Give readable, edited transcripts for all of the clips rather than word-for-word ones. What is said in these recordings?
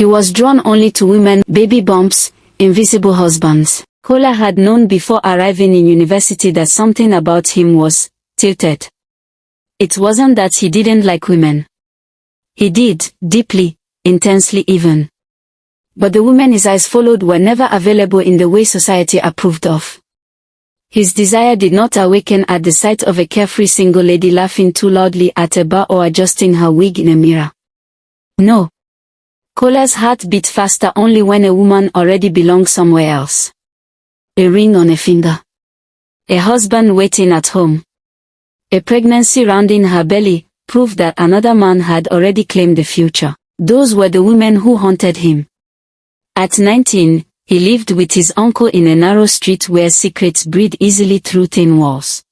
He was drawn only to women, baby bumps, invisible husbands. Kola had known before arriving in university that something about him was tilted. It wasn't that he didn't like women. He did, deeply, intensely even. But the women his eyes followed were never available in the way society approved of. His desire did not awaken at the sight of a carefree single lady laughing too loudly at a bar or adjusting her wig in a mirror. No. Kola's heart beat faster only when a woman already belonged somewhere else. A ring on a finger. A husband waiting at home. A pregnancy rounding her belly proved that another man had already claimed the future. Those were the women who haunted him. At 19, he lived with his uncle in a narrow street where secrets breathe easily through thin walls.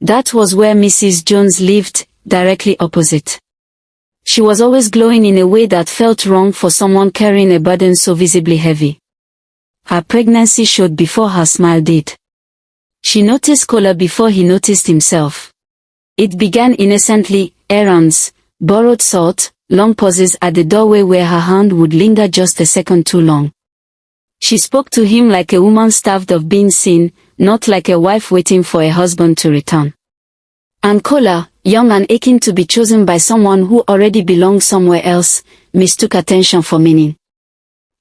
That was where Mrs. Jones lived, directly opposite. She was always glowing in a way that felt wrong for someone carrying a burden so visibly heavy. Her pregnancy showed before her smile did. She noticed Kola before he noticed himself. It began innocently, errands, borrowed salt, long pauses at the doorway where her hand would linger just a second too long. She spoke to him like a woman starved of being seen, not like a wife waiting for a husband to return. And Kola, young and aching to be chosen by someone who already belonged somewhere else, mistook attention for meaning.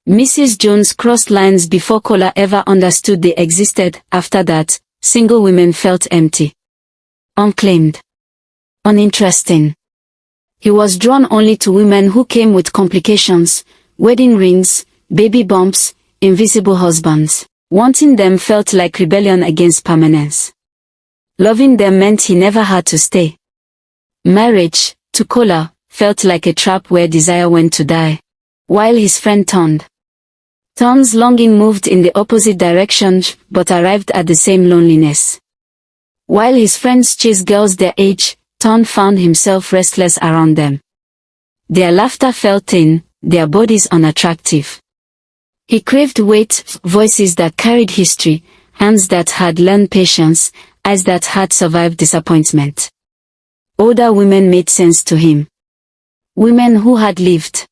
Mrs. Jones crossed lines before Kola ever understood they existed. After that, single women felt empty. Unclaimed. Uninteresting. He was drawn only to women who came with complications, wedding rings, baby bumps, invisible husbands. Wanting them felt like rebellion against permanence. Loving them meant he never had to stay. Marriage, to Kola, felt like a trap where desire went to die. While his friend Ton's longing moved in the opposite direction but arrived at the same loneliness. While his friends chased girls their age, Ton found himself restless around them. Their laughter felt thin, their bodies unattractive. He craved weight, voices that carried history, hands that had learned patience, eyes that had survived disappointment. Older women made sense to him. Women who had lived.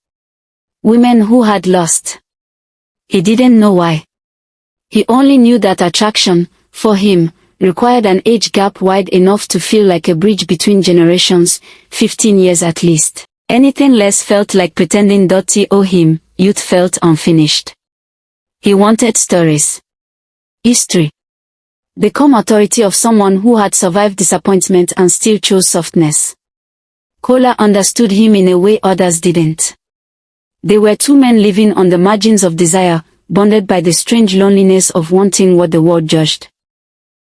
Women who had lost. He didn't know why. He only knew that attraction, for him, required an age gap wide enough to feel like a bridge between generations, 15 years at least. Anything less felt like pretending. To him, youth felt unfinished. He wanted stories. History. The calm authority of someone who had survived disappointment and still chose softness. Kola understood him in a way others didn't. They were two men living on the margins of desire, bonded by the strange loneliness of wanting what the world judged.